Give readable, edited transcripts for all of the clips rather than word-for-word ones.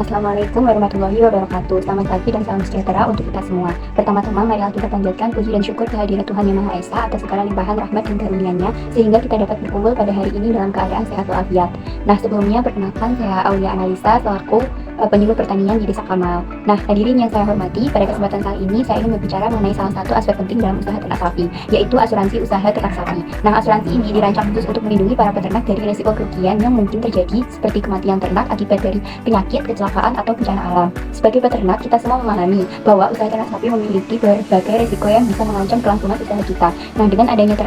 Assalamualaikum warahmatullahi wabarakatuh. Selamat pagi dan salam sejahtera untuk kita semua. Pertama-tama marilah kita panjatkan puji dan syukur kehadirat Tuhan Yang Maha Esa atas segala limpahan rahmat dan karunia-Nya sehingga kita dapat berkumpul pada hari ini dalam keadaan sehat walafiat. Nah, sebelumnya perkenalkan saya Aulia Analisa selaku penyuluh pertanian di Desa Kamal. Nah, hadirin yang saya hormati, pada kesempatan kali ini saya ingin berbicara mengenai salah satu aspek penting dalam usaha ternak sapi, yaitu asuransi usaha ternak sapi. Nah, asuransi ini dirancang khusus untuk melindungi para peternak dari risiko kerugian yang mungkin terjadi seperti kematian ternak akibat dari penyakit, kecelakaan, atau bencana alam. Sebagai peternak, kita semua memahami bahwa usaha ternak sapi memiliki berbagai risiko yang bisa mengancam kelangsungan usaha kita. Nah, dengan adanya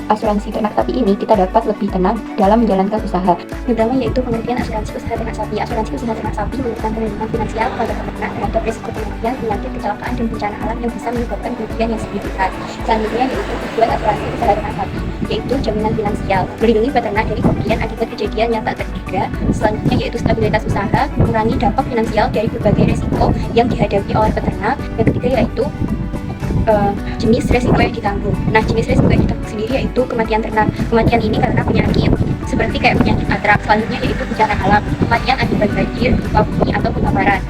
asuransi ternak sapi ini, kita dapat lebih tenang dalam menjalankan usaha. Pertama yaitu pengertian asuransi usaha ternak sapi. Asuransi usaha ternak sapi memberikan perlindungan finansial kepada peternak terhadap risiko kematian, penyakit, kecelakaan, dan bencana alam yang bisa menyebabkan kerugian yang signifikan. Selanjutnya yaitu tujuan asuransi usaha ternak sapi, yaitu jaminan finansial, melindungi peternak dari kerugian akibat kejadian yang tak terduga. Selanjutnya yaitu stabilitas usaha, mengurangi dampak finansial dari berbagai risiko yang dihadapi oleh peternak. Yang ketiga yaitu jenis resiko yang ditanggung. Nah, jenis resiko yang ditanggung sendiri yaitu kematian ternak. Kematian ini karena penyakit seperti kayak penyakit antrak. Selanjutnya yaitu bencana alam, kematian akibat banjir, gempa bumi, atau kebakaran.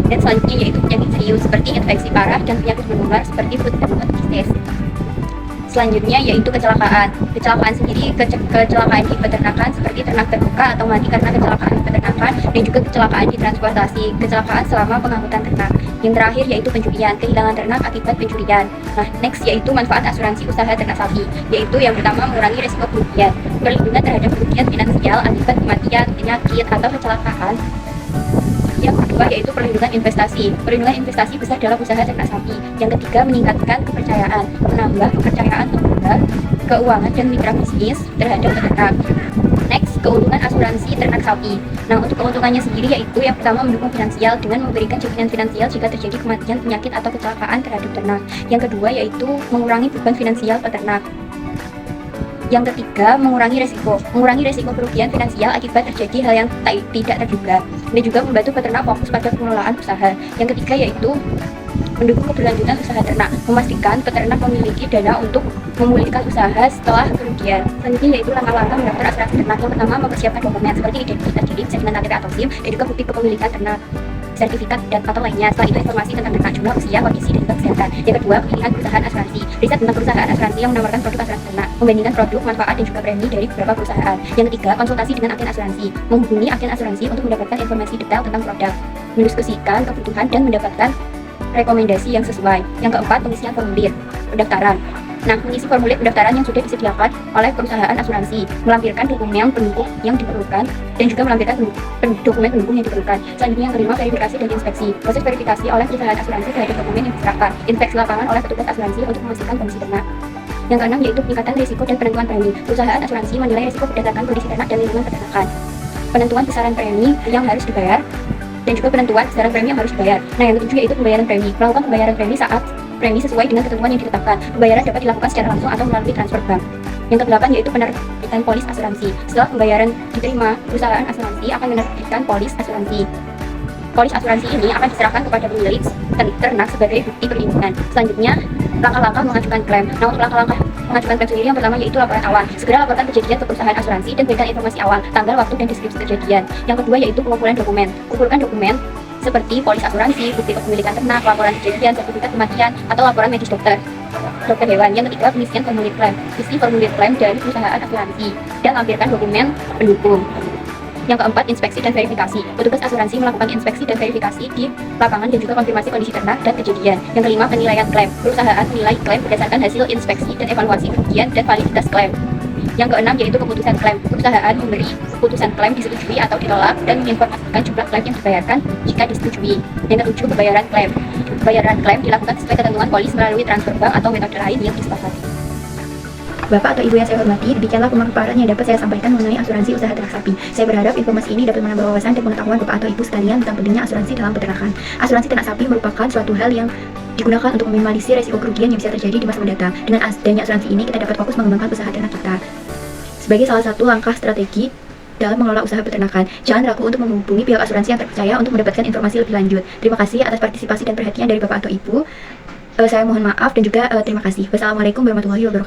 Dan selanjutnya yaitu penyakit serius seperti infeksi parah dan penyakit menular seperti food and mouth disease. Selanjutnya yaitu kecelakaan. Kecelakaan sendiri kecelakaan di peternakan seperti ternak terluka atau mati karena kecelakaan di peternakan, dan juga kecelakaan di transportasi, kecelakaan selama pengangkutan ternak. Yang terakhir yaitu pencurian, kehilangan ternak akibat pencurian. Nah, next yaitu manfaat asuransi usaha ternak sapi, yaitu yang pertama mengurangi risiko kerugian, perlindungan terhadap kerugian finansial akibat kematian, penyakit, atau kecelakaan. Yang kedua yaitu perlindungan investasi. Perlindungan investasi besar dalam usaha ternak sapi. Yang ketiga meningkatkan kepercayaan, menambah kepercayaan lembaga keuangan dan mitra bisnis terhadap peternak. Next, keuntungan asuransi ternak sapi. Nah, untuk keuntungannya sendiri yaitu yang pertama mendukung finansial dengan memberikan jaminan finansial jika terjadi kematian, penyakit, atau kecelakaan terhadap ternak. Yang kedua yaitu mengurangi beban finansial peternak. Yang ketiga, mengurangi resiko kerugian finansial akibat terjadi hal yang tidak terduga, dan juga membantu peternak fokus pada pengelolaan usaha. Yang ketiga yaitu mendukung keberlanjutan usaha ternak, memastikan peternak memiliki dana untuk memulihkan usaha setelah kerugian. Selanjutnya yaitu langkah-langkah mendaftar asuransi ternak. Yang pertama, mempersiapkan dokumen seperti identitas diri, bisa dengan KTP atau SIM, dan juga bukti kepemilikan ternak, sertifikat dan atau lainnya. Setelah itu informasi tentang ternak, jumlah, usia, kondisi, dan juga kesehatan. Yang kedua, pemilihan perusahaan asuransi, riset tentang perusahaan asuransi yang menawarkan produk asuransi ternak, membandingkan produk, manfaat, dan juga premi dari beberapa perusahaan. Yang ketiga, konsultasi dengan agen asuransi, menghubungi agen asuransi untuk mendapatkan informasi detail tentang produk, mendiskusikan kebutuhan dan mendapatkan rekomendasi yang sesuai. Yang keempat, pengisian formulir pendaftaran. Nah, mengisi formulir pendaftaran yang sudah disediakan oleh perusahaan asuransi, melampirkan dokumen pendukung yang diperlukan, dan juga melampirkan dokumen pendukung yang diperlukan. Selanjutnya yang kelima, verifikasi dan inspeksi. Proses verifikasi oleh perusahaan asuransi terhadap dokumen yang diserahkan. Inspeksi lapangan oleh petugas asuransi untuk memastikan kondisi ternak. Yang keenam yaitu peningkatan risiko dan penentuan premi. Perusahaan asuransi menilai risiko berdasarkan kondisi ternak dan lingkungan peternakan. Penentuan besaran premi yang harus dibayar, dan juga penentuan besaran premi yang harus dibayar. Nah, yang ketujuh yaitu pembayaran premi. Melakukan pembayaran premi saat premi sesuai dengan ketentuan yang ditetapkan. Pembayaran dapat dilakukan secara langsung atau melalui transfer bank. Yang kedelapan yaitu penerbitan polis asuransi. Setelah pembayaran diterima, perusahaan asuransi akan menerbitkan polis asuransi. Polis asuransi ini akan diserahkan kepada pemilik ternak sebagai bukti perlindungan. Selanjutnya, langkah-langkah mengajukan klaim. Nah, untuk langkah-langkah mengajukan klaim sendiri yang pertama yaitu laporan awal. Segera laporkan kejadian ke perusahaan asuransi dan berikan informasi awal, tanggal, waktu, dan deskripsi kejadian. Yang kedua yaitu pengumpulan dokumen. Kumpulkan dokumen seperti polis asuransi, bukti kepemilikan ternak, laporan kejadian, sertifikat kematian, atau laporan medis dokter hewan. Yang ketiga, pengisian formulir klaim. Isi formulir klaim dari perusahaan asuransi dan lampirkan dokumen pendukung. Yang keempat, inspeksi dan verifikasi. Petugas asuransi melakukan inspeksi dan verifikasi di lapangan dan juga konfirmasi kondisi ternak dan kejadian. Yang kelima, penilaian klaim. Perusahaan menilai klaim berdasarkan hasil inspeksi dan evaluasi kerugian dan validitas klaim. Yang keenam yaitu keputusan klaim. Perusahaan memberi keputusan klaim disetujui atau ditolak dan menginformasikan jumlah klaim yang dibayarkan jika disetujui. Yang ketujuh, pembayaran klaim. Pembayaran klaim dilakukan sesuai ketentuan polis melalui transfer bank atau metode lain yang disepakati. Bapak atau Ibu yang saya hormati, demikianlah pemaparan yang dapat saya sampaikan mengenai asuransi usaha ternak sapi. Saya berharap informasi ini dapat menambah wawasan dan pengetahuan Bapak atau Ibu sekalian tentang pentingnya asuransi dalam peternakan. Asuransi ternak sapi merupakan suatu hal yang digunakan untuk meminimalisir risiko kerugian yang bisa terjadi di masa mendatang. Dengan adanya asuransi ini, kita dapat fokus mengembangkan usaha ternak kita sebagai salah satu langkah strategi dalam mengelola usaha peternakan. Jangan ragu untuk menghubungi pihak asuransi yang terpercaya untuk mendapatkan informasi lebih lanjut. Terima kasih atas partisipasi dan perhatian dari Bapak atau Ibu. Saya mohon maaf dan juga terima kasih. Wassalamualaikum warahmatullahi wabarakatuh.